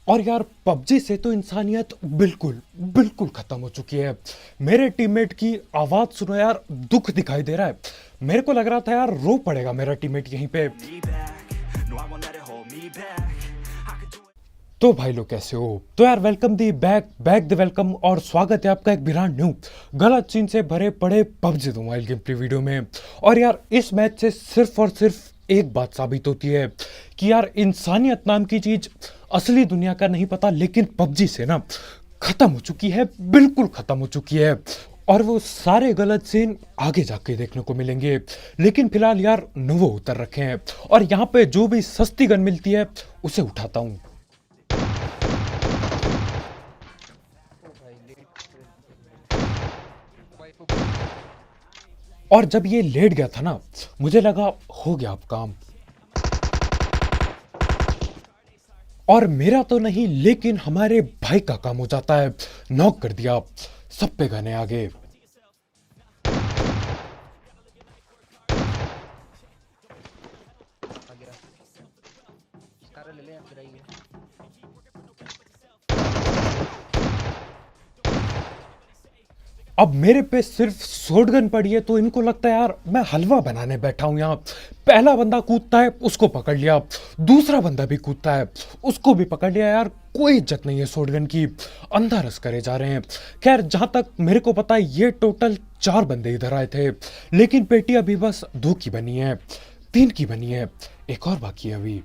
और यार पबजी से तो इंसानियत बिल्कुल बिल्कुल खत्म हो चुकी है। मेरे टीममेट की आवाज सुनो यार, दुख दिखाई दे रहा है। मेरे को लग रहा था यार रो पड़ेगा मेरा टीममेट यहीं पे। तो भाई लोग कैसे हो? तो यार welcome the back back the welcome और स्वागत है आपका एक ब्रांड न्यू गलत सीन से भरे पड़े PUBG mobile game play video में। और यार इस मैच से सिर्फ और सिर्फ एक बात साबित होती है कि यार इंसानियत नाम की चीज असली दुनिया का नहीं पता, लेकिन पबजी से ना खत्म हो चुकी है, बिल्कुल खत्म हो चुकी है। और वो सारे गलत सीन आगे जाके देखने को मिलेंगे, लेकिन फिलहाल यार नोवो उतर रखे हैं और यहाँ पे जो भी सस्ती गन मिलती है उसे उठाता हूँ। और जब ये लेट गया था ना, मुझे लगा हो गया अब काम। और मेरा तो नहीं, लेकिन हमारे भाई का काम हो जाता है। नॉक कर दिया, सब पे गने आगे। अब मेरे पे सिर्फ शॉटगन पड़ी है तो इनको लगता है यार मैं हलवा बनाने बैठा हूं यहाँ। पहला बंदा कूदता है, उसको पकड़ लिया। दूसरा बंदा भी कूदता है, उसको भी पकड़ लिया। यार कोई इज्जत नहीं है शॉटगन की, अंधा रस करे जा रहे हैं। खैर जहां तक मेरे को पता है ये टोटल 4 बंदे इधर आए थे, लेकिन पेटी अभी बस 2 की बनी है, 3 की बनी है, एक और बाकी है अभी।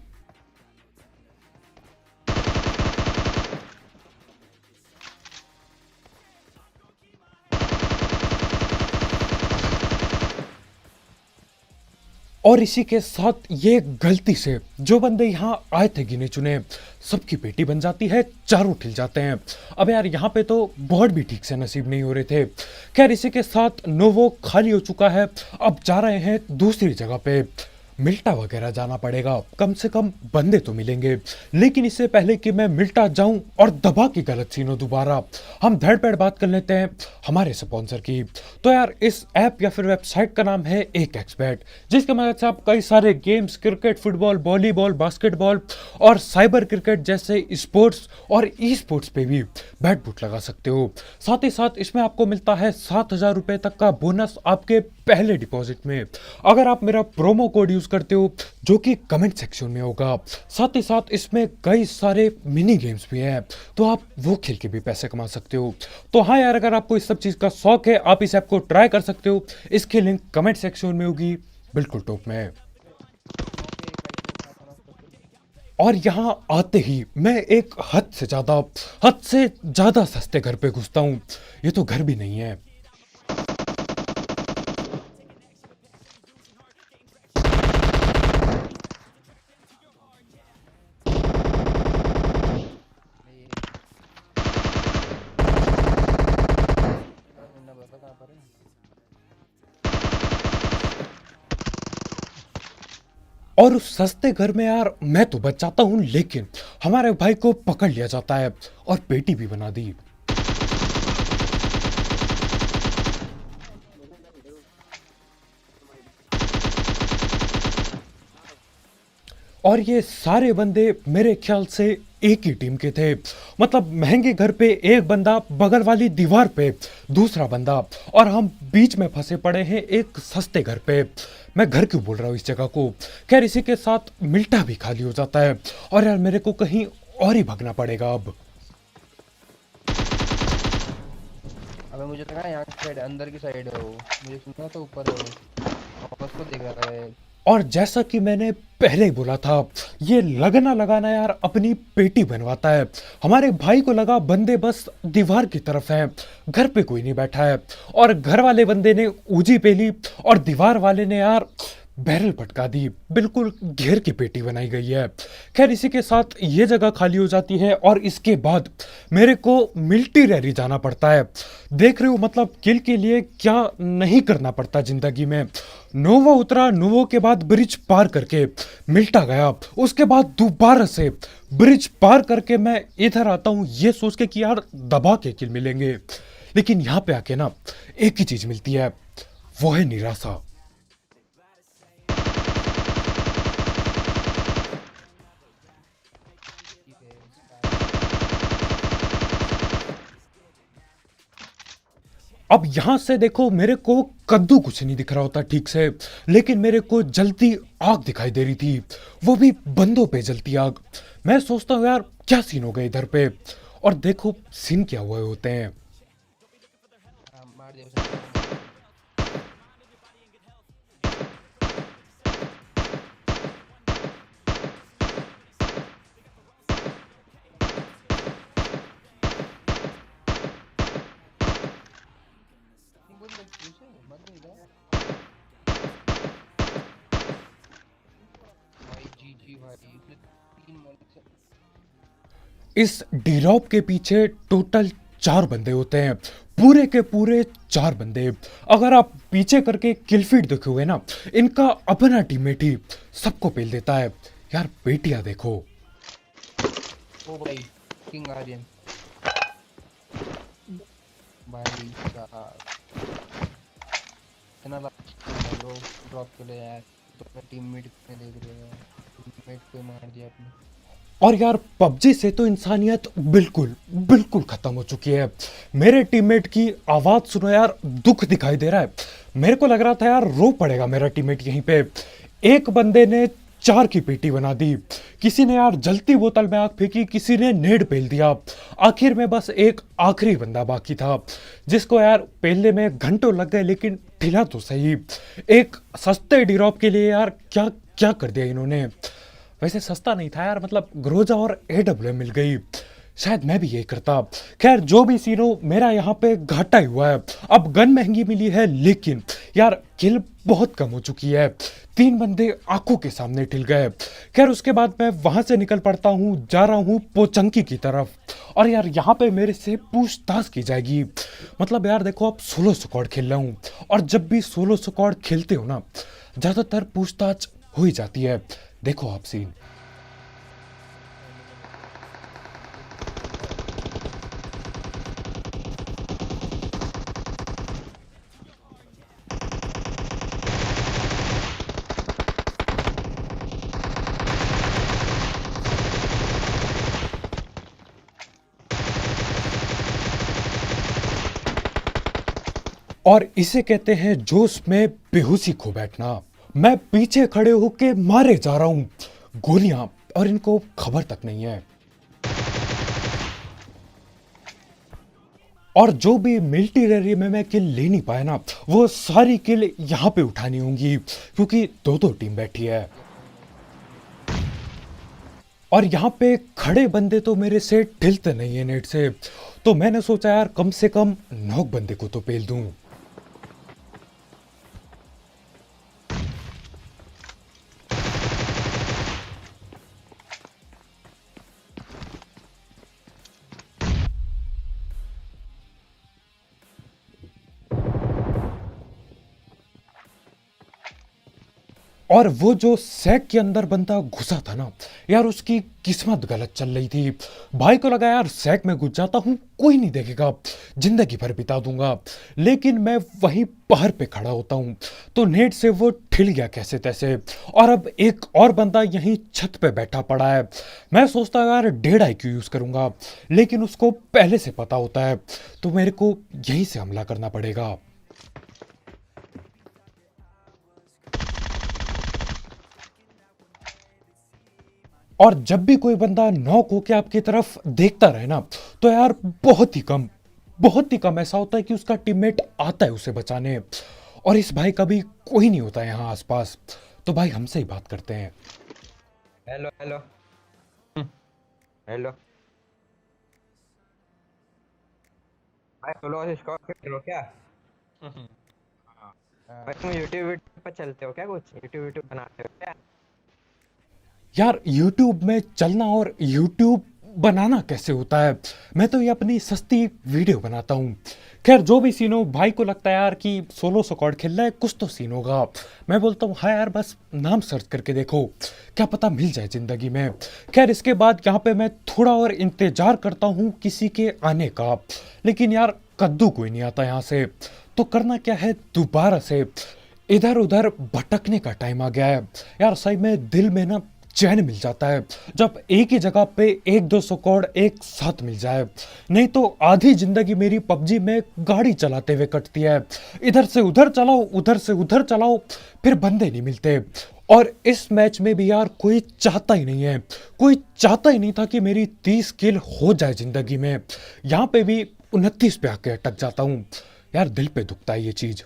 और इसी के साथ ये गलती से जो बंदे यहाँ आए थे गिने चुने, सबकी पेटी बन जाती है, चारों ठिल जाते हैं। अब यार यहाँ पे तो बॉर्ड भी ठीक से नसीब नहीं हो रहे थे। खैर इसी के साथ नोवो खाली हो चुका है, अब जा रहे हैं दूसरी जगह पे। मिल्टा वगैरह जाना पड़ेगा, कम से कम बंदे तो मिलेंगे। लेकिन इससे पहले कि मैं मिल्टा जाऊं और दबा की गलत सीनो दोबारा, हम धड़ पैड़ बात कर लेते हैं हमारे स्पॉन्सर की। तो यार इस ऐप या फिर वेबसाइट का नाम है एक एक्सबेट, जिसके मदद से आप कई सारे games, cricket, football, volleyball, basketball और साइबर क्रिकेट जैसे स्पोर्ट्स और ई स्पोर्ट्स पे भी बैट बूट लगा सकते हो। साथ ही साथ इसमें आपको मिलता है 7,000 रुपए तक का बोनस आपके पहले डिपॉजिट में, अगर आप मेरा प्रोमो कोड यूज करते हो, जो कि कमेंट सेक्शन में होगा। साथ ही साथ इसमें कई सारे मिनी गेम्स भी हैं, तो आप वो खेल के भी पैसे कमा सकते हो। तो हाँ यार, अगर आपको इस सब चीज का शौक है, आप इस ऐप को ट्राई कर सकते हो। इसकी लिंक कमेंट सेक्शन में होगी, बिल्कुल टॉप में। और यहाँ आते ही मैं एक हद से ज्यादा सस्ते घर पे घुसता हूँ। ये तो घर भी नहीं है। और उस सस्ते घर में यार मैं तो बच जाता हूं, लेकिन हमारे भाई को पकड़ लिया जाता है और पेटी भी बना दी। और ये सारे बंदे मेरे ख्याल से एक ही टीम के थे। मतलब महंगे घर पे एक बंदा, बगल वाली दीवार पे दूसरा बंदा, और हम बीच में फंसे पड़े हैं एक सस्ते घर पे। मैं घर क्यों बोल रहा हूँ इस जगह को। खैर इसी के साथ मिल्टा भी खाली हो जाता है और यार मेरे को कहीं और ही भागना पड़ेगा अब। अबे मुझे लगा यहाँ की साइड, अंदर की साइड है वो। मुझे सुना था ऊपर है वो, वापस को देख रहा है। और जैसा कि मैंने पहले ही बोला था, ये लगना लगाना यार अपनी पेटी बनवाता है। हमारे भाई को लगा बंदे बस दीवार की तरफ हैं, घर पे कोई नहीं बैठा है। और घर वाले बंदे ने ऊजी पे ली और दीवार वाले ने यार बैरल पटका दी। बिल्कुल घेर की पेटी बनाई गई है। खैर इसी के साथ ये जगह खाली हो जाती है और इसके बाद मेरे को मिल्टी रैली जाना पड़ता है। देख रहे हो मतलब किल के लिए क्या नहीं करना पड़ता जिंदगी में। नोवो उतरा, नोवो के बाद ब्रिज पार करके मिल्टा गया, उसके बाद दोबारा से ब्रिज पार करके मैं इधर आता हूँ ये सोच के कि यार दबा के किल मिलेंगे। लेकिन यहाँ पे आके ना एक ही चीज मिलती है, वो है निराशा। अब यहां से देखो मेरे को कद्दू कुछ नहीं दिख रहा होता ठीक से, लेकिन मेरे को जलती आग दिखाई दे रही थी, वो भी बंदों पे जलती आग। मैं सोचता हूँ यार क्या सीन हो गए इधर पे, और देखो सीन क्या हुए होते हैं। हाँ, मार दिया उसे। बोल दे उसे, मर नहीं रहा। भाई जी जी भाई, इसने 3 मर से। इस डीरॉप के पीछे टोटल 4 बंदे होते हैं, पूरे के पूरे 4 बंदे। अगर आप पीछे करके किलफीड देखोगे ना, इनका अपना टीममेट ही सबको पेल देता है। यार बेटियां देखो। ओ भाई, किंग आर्यन भाई साहब, इतना लो ड्रॉप के लिए यार। तो अपने टीममेट में देख रहे हो, टीममेट को ही मार दिया आपने। और यार पबजी से तो इंसानियत बिल्कुल बिल्कुल खत्म हो चुकी है। मेरे टीममेट की आवाज सुनो यार, दुख दिखाई दे रहा है। मेरे को लग रहा था यार रो पड़ेगा मेरा टीममेट यहीं पे। एक बंदे ने 4 की पेटी बना दी, किसी ने यार जलती बोतल में आग फेंकी, किसी ने नेड पेल दिया। आखिर में बस एक आखिरी बंदा बाकी था, जिसको यार पेलने में घंटों लग गए, लेकिन ठिला तो सही। एक सस्ते डिरॉप के लिए यार क्या क्या कर दिया इन्होंने। वैसे सस्ता नहीं था यार, मतलब ग्रोजा और एडब्ल्यू मिल गई, शायद मैं भी यही करता। खैर जो भी सीन हो, मेरा यहाँ पे घाटा ही हुआ है। अब गन महंगी मिली है, लेकिन यार किल बहुत कम हो चुकी है। 3 बंदे आंखों के सामने ठिल गए। खैर उसके बाद मैं वहां से निकल पड़ता हूँ, जा रहा हूँ पोचंकी की तरफ। और यार यहाँ पे मेरे से पूछताछ की जाएगी। मतलब यार देखो, अब सोलो स्क्वाड खेल रहा हूँ, और जब भी सोलो स्क्वाड खेलते हो ना, ज्यादातर पूछताछ हो ही जाती है। देखो आप सीन। और इसे कहते हैं जोश में बेहोशी खो बैठना। मैं पीछे खड़े होके मारे जा रहा हूं गोलियां, और इनको खबर तक नहीं है। और जो भी मिलिट्री एरिया में मैं किल ले नहीं पाया ना, वो सारी किल यहां पे उठानी होंगी, क्योंकि दो दो टीम बैठी है। और यहाँ पे खड़े बंदे तो मेरे से ढिलते नहीं है नेट से, तो मैंने सोचा यार कम से कम नॉक बंदे को तो पेल दूं। और वो जो सैक के अंदर बंदा घुसा था ना, यार उसकी किस्मत गलत चल रही थी। भाई को लगा यार सैक में घुस जाता हूं, कोई नहीं देखेगा, जिंदगी भर बिता दूंगा। लेकिन मैं वहीं पहाड़ पे खड़ा होता हूं, तो नेट से वो ठिल गया कैसे तैसे। और अब एक और बंदा यहीं छत पे बैठा पड़ा है। मैं सोचता हूं यार 1.5 IQ यूज करूंगा, लेकिन उसको पहले से पता होता है, तो मेरे को यहीं से हमला करना पड़ेगा। और जब भी कोई बंदा नॉक होके आपकी तरफ देखता रहे ना, तो यार बहुत ही कम ऐसा होता है कि उसका टीममेट आता है उसे बचाने। और इस भाई का भी कोई नहीं होता यहाँ आसपास, तो भाई हमसे ही बात करते हैं। Hello hello. हेलो भाई, सोलो स्कोर खेल रहे हो क्या? हाँ, भाई तुम यूट्यूब वीडियो पर चलते हो क्या? कुछ यूट्यूब वीट्यूब बनाते हो क्या? यार यूट्यूब में चलना और यूट्यूब बनाना कैसे होता है? मैं तो ये अपनी सस्ती वीडियो बनाता हूँ। खैर जो भी सीन हो, भाई को लगता है यार कि सोलो स्क्वाड खेल रहा है, कुछ तो सीन होगा। मैं बोलता हूँ हाँ यार, बस नाम सर्च करके देखो, क्या पता मिल जाए जिंदगी में। खैर इसके बाद यहाँ पे मैं थोड़ा और इंतजार करता हूँ किसी के आने का, लेकिन यार कद्दू कोई नहीं आता यहाँ से। तो करना क्या है, दोबारा से इधर उधर भटकने का टाइम आ गया है। यार सही में दिल में ना चैन मिल जाता है जब एक ही जगह पे एक दो स्क्वाड एक साथ मिल जाए। नहीं तो आधी जिंदगी मेरी पबजी में गाड़ी चलाते हुए कटती है, इधर से उधर चलाओ उधर से उधर चलाओ, फिर बंदे नहीं मिलते। और इस मैच में भी यार कोई चाहता ही नहीं है, कोई चाहता ही नहीं था कि मेरी 30 किल हो जाए जिंदगी में। यहाँ पे भी 29 पे आके अटक जाता हूँ। यार दिल पे दुखता है ये चीज।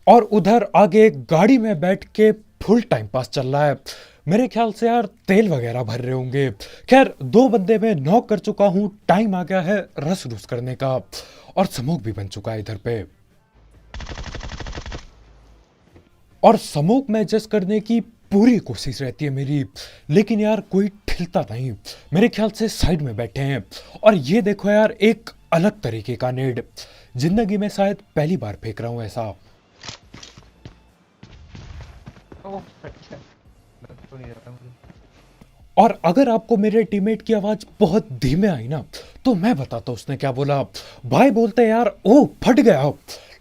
और उधर आगे गाड़ी में बैठ के फुल टाइम पास चल रहा है। मेरे ख्याल से यार तेल वगैरह भर रहे होंगे। खैर 2 बंदे में नॉक कर चुका हूं, टाइम आ गया है रस रूस करने का। और स्मोक भी बन चुका है इधर पे। और स्मोक में एडजस्ट करने की पूरी कोशिश रहती है मेरी, लेकिन यार कोई ठिलता नहीं। मेरे ख्याल से साइड में बैठे हैं। और ये देखो यार एक अलग तरीके का नेड, जिंदगी में शायद पहली बार फेंक रहा हूं ऐसा। ओह फट गया। लग तो नहीं रहा था मुझे। और अगर आपको मेरे टीममेट की आवाज बहुत धीमे आई ना, तो मैं बताता उसने क्या बोला। भाई बोलते यार ओ फट गया,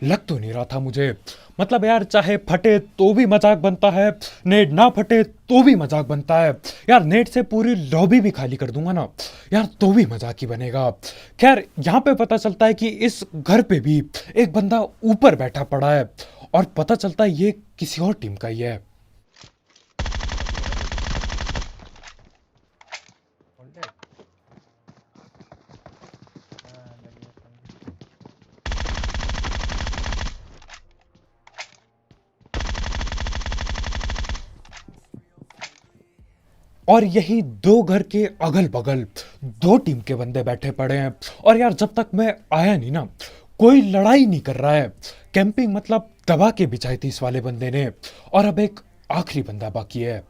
लग तो नहीं रहा था मुझे। मतलब यार चाहे फटे तो भी मजाक बनता है, नेट ना फटे तो भी मजाक बनता है। यार नेट से पूरी लॉबी भी खाली कर दूंगा ना यार, तो भी मजाक ही बनेगा। खैर यहाँ पे पता चलता है कि इस घर पे भी एक बंदा ऊपर बैठा पड़ा है, और पता चलता है ये किसी और टीम का ही है। Hold it. हाँ, लग गया समझ। और यही 2 घर के अगल बगल 2 टीम के बंदे बैठे पड़े हैं। और यार जब तक मैं आया नहीं ना, कोई लड़ाई नहीं कर रहा है। कैंपिंग मतलब दबा के बिछाई थी इस वाले बंदे ने। और अब एक आखिरी बंदा बाकी है।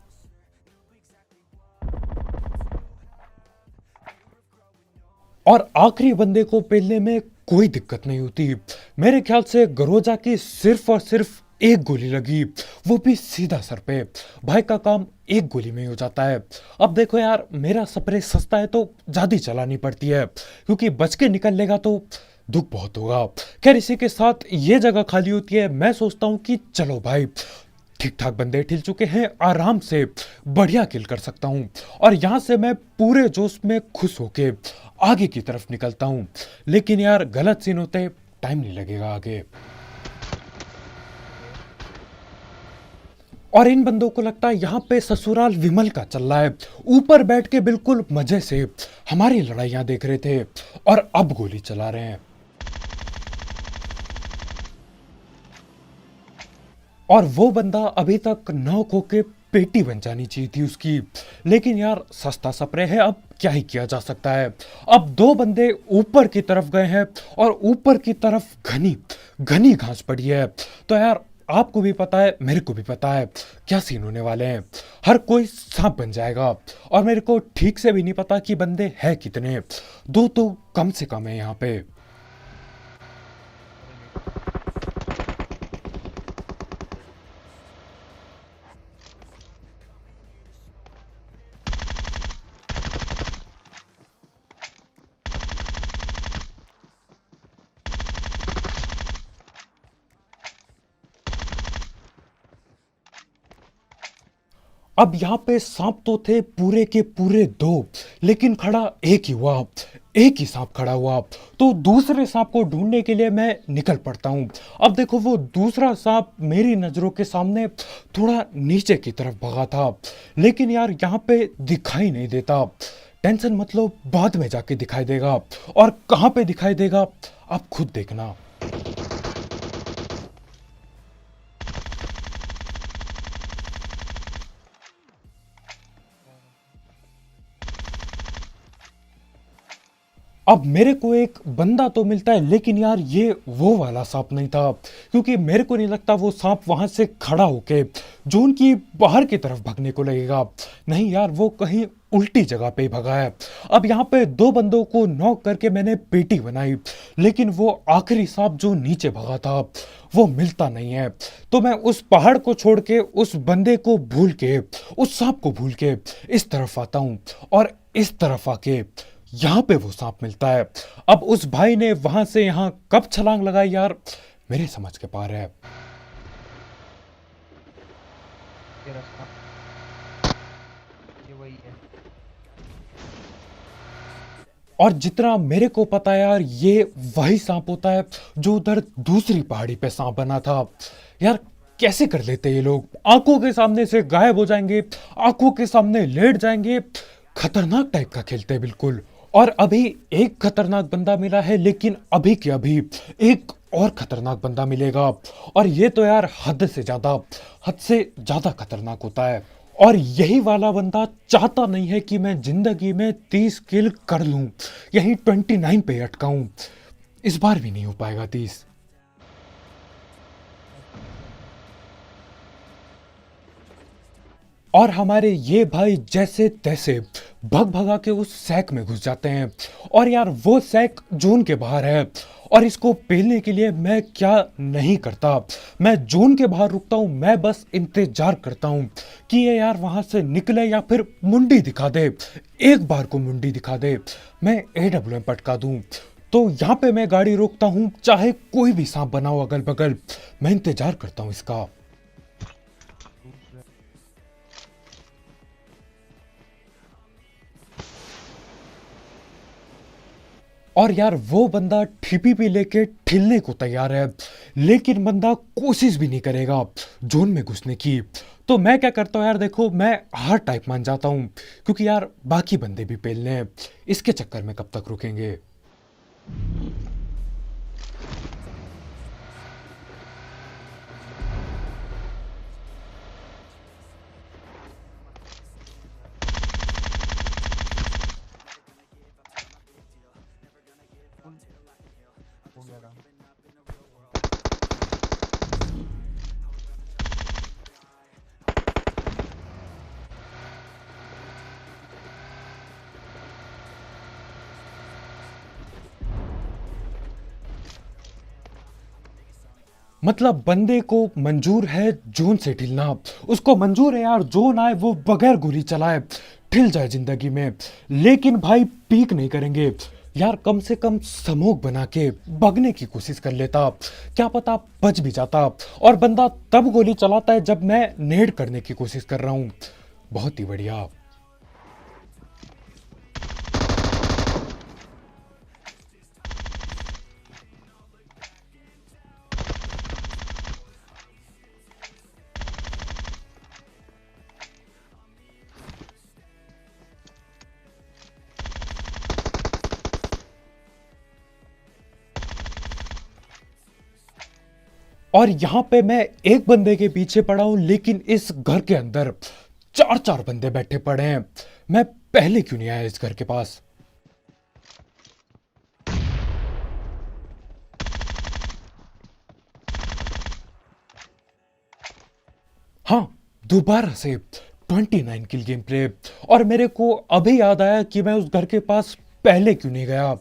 और आखिरी बंदे को पेलने में कोई दिक्कत नहीं होती। मेरे ख्याल से गरोजा की सिर्फ और सिर्फ एक गोली लगी, वो भी सीधा सर पे। भाई का काम एक गोली में ही हो जाता है। अब देखो यार मेरा स्प्रे सस्ता है तो ज्यादा चलानी पड़ती है, क्योंकि बच के निकल लेगा तो दुख बहुत होगा। खैर इसी के साथ ये जगह खाली होती है। मैं सोचता हूँ कि चलो भाई ठीक ठाक बंदे ठिल चुके हैं, आराम से बढ़िया किल कर सकता हूं। और यहां से मैं पूरे जोश में खुश होके आगे की तरफ निकलता हूं। लेकिन यार गलत सीन होते, टाइम नहीं लगेगा आगे। और इन बंदों को लगता है यहाँ पे ससुराल विमल का चल रहा है। ऊपर बैठ के बिल्कुल मजे से हमारी लड़ाइयां देख रहे थे, और अब गोली चला रहे हैं। और वो बंदा अभी तक नॉक होके पेटी बन जानी चाहिए थी उसकी। लेकिन यार सस्ता स्प्रे है, अब क्या ही किया जा सकता है। अब 2 बंदे ऊपर की तरफ गए हैं, और ऊपर की तरफ घनी घनी घास पड़ी है। तो यार आपको भी पता है, मेरे को भी पता है क्या सीन होने वाले हैं। हर कोई सांप बन जाएगा। और मेरे को ठीक से भी नहीं पता कि बंदे हैं कितने। 2 तो कम से कम है यहाँ पे। अब यहाँ पे सांप तो थे पूरे के पूरे 2, लेकिन खड़ा एक ही हुआ। एक ही सांप खड़ा हुआ। तो दूसरे सांप को ढूंढने के लिए मैं निकल पड़ता हूँ। अब देखो वो दूसरा सांप मेरी नजरों के सामने थोड़ा नीचे की तरफ भागा था, लेकिन यार यहाँ पे दिखाई नहीं देता। टेंशन मत लो, बाद में जाके दिखाई देगा। और कहाँ पे दिखाई देगा आप खुद देखना। अब मेरे को एक बंदा तो मिलता है, लेकिन यार ये वो वाला सांप नहीं था, क्योंकि मेरे को नहीं लगता वो सांप वहां से खड़ा होके जोन की बाहर की तरफ भागने को लगेगा। नहीं यार, वो कहीं उल्टी जगह पे ही भगा है। अब यहाँ पे दो बंदों को नॉक करके मैंने पेटी बनाई, लेकिन वो आखिरी सांप जो नीचे भगा था वो मिलता नहीं है। तो मैं उस पहाड़ को छोड़ के, उस बंदे को भूल के, उस सांप को भूल के इस तरफ आता हूँ, और इस तरफ आके यहाँ पे वो सांप मिलता है। अब उस भाई ने वहां से यहाँ कब छलांग लगाई यार, मेरे समझ के पार है। ये रास्ता, ये वही है। और जितना मेरे को पता है यार, ये वही सांप होता है जो उधर दूसरी पहाड़ी पे सांप बना था। यार कैसे कर लेते ये लोग, आंखों के सामने से गायब हो जाएंगे, आंखों के सामने लेट जाएंगे, खतरनाक टाइप का खेलते हैं बिल्कुल। और अभी एक खतरनाक बंदा मिला है, लेकिन अभी के अभी एक और खतरनाक बंदा मिलेगा, और ये तो यार हद से ज्यादा खतरनाक होता है। और यही वाला बंदा चाहता नहीं है कि मैं जिंदगी में 30 किल कर लूं, यही 29 पे अटकाऊं। इस बार भी नहीं हो पाएगा 30। और हमारे ये भाई जैसे तैसे भग भगा के उस सैक में घुस जाते हैं। और यार वो सैक जोन के बाहर है, और इसको पेलने के लिए मैं क्या नहीं करता, मैं जोन के बाहर रुकता हूँ, मैं बस इंतजार करता हूँ कि ये यार वहां से निकले या फिर मुंडी दिखा दे, एक बार को मुंडी दिखा दे, मैं AWM पटका दूं। तो यहाँ पे मैं गाड़ी रोकता हूँ, चाहे कोई भी सांप बना हो अगल बगल, मैं इंतजार करता हूँ इसका। और यार वो बंदा TPP लेके ठिलने को तैयार है, लेकिन बंदा कोशिश भी नहीं करेगा जोन में घुसने की। तो मैं क्या करता हूँ यार, देखो मैं हार टाइप मान जाता हूँ, क्योंकि यार बाकी बंदे भी पेलने हैं, इसके चक्कर में कब तक रुकेंगे। हो गया काम। मतलब बंदे को मंजूर है जोन से ठिलना, उसको मंजूर है यार जोन आए वो बगैर गोली चलाए ठिल जाए जिंदगी में, लेकिन भाई पीक नहीं करेंगे यार। कम से कम समोक बना के भगने की कोशिश कर लेता, क्या पता बच भी जाता। और बंदा तब गोली चलाता है जब मैं नेड करने की कोशिश कर रहा हूं। बहुत ही बढ़िया। और यहां पे मैं एक बंदे के पीछे पड़ा हूं, लेकिन इस घर के अंदर चार चार बंदे बैठे पड़े हैं। मैं पहले क्यों नहीं आया इस घर के पास। हाँ, दोबारा से 29 किल गेम प्ले। और मेरे को अभी याद आया कि मैं उस घर के पास पहले क्यों नहीं गया।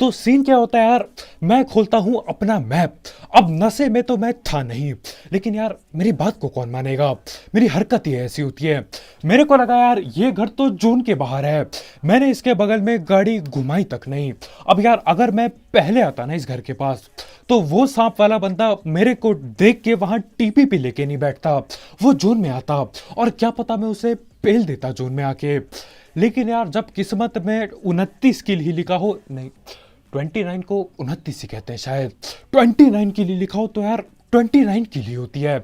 तो सीन क्या होता है यार, मैं खोलता हूं अपना मैप। अब नशे में तो मैं था नहीं, लेकिन यार मेरी बात को कौन मानेगा, मेरी हरकत ही ऐसी होती है। मेरे को लगा यार ये घर तो जोन के बाहर है, मैंने इसके बगल में गाड़ी घुमाई तक नहीं। अब यार अगर मैं पहले आता ना इस घर के पास, तो वो सांप वाला बंदा मेरे को देख के वहां TPP लेके नहीं बैठता, वो जोन में आता, और क्या पता मैं उसे पेल देता जोन में आके। लेकिन यार जब किस्मत में 29 किल ही लिखा हो, नहीं 29 को 29 ही कहते हैं शायद, 29 के लिए लिखा हो तो यार 29 के लिए होती है।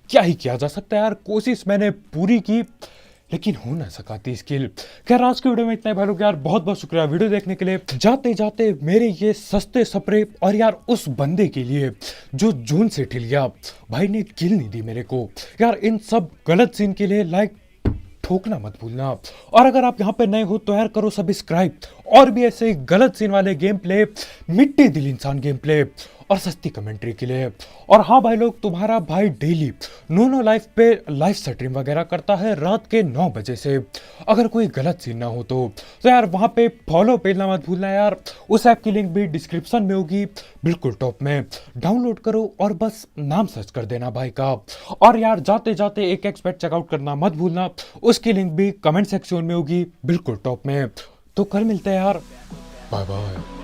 क्या ही किया जा सकता है यार, कोशिश मैंने पूरी की, लेकिन हो ना सका 30 किल। खैर आज की वीडियो में इतना ही भाई लोग, यार बहुत बहुत शुक्रिया वीडियो देखने के लिए। जाते जाते मेरे ये सस्ते सपरे, और यार उस बंदे के लिए जो जून से ठिल गया, भाई ने किल नहीं दी मेरे को यार। इन सब गलत सीन के लिए लाइक ठोकना मत भूलना। और अगर आप यहाँ पे नए हो तो यार करो सब्सक्राइब और भी ऐसे गलत सीन वाले गेम प्ले, मिट्टी दिल इंसान गेम प्ले और सस्ती कमेंट्री के लिए। और हाँ भाई लोग, तुम्हारा भाई डेली नोनो लाइफ पे लाइव स्ट्रीम वगैरह करता है रात के 9 बजे से। अगर कोई गलत सीन ना हो तो यार वहाँ पे फॉलो पेजना मत भूलना यार। उस ऐप की लिंक भी डिस्क्रिप्शन में होगी, बिल्कुल टॉप में। डाउनलोड करो और बस नाम सर्च कर देना भाई का। और यार जाते जाते एक एक्सपेक्ट चेकआउट करना मत भूलना, उसकी लिंक भी कमेंट सेक्शन में होगी, बिल्कुल टॉप में। तो कल मिलते हैं यार, बाय बाय।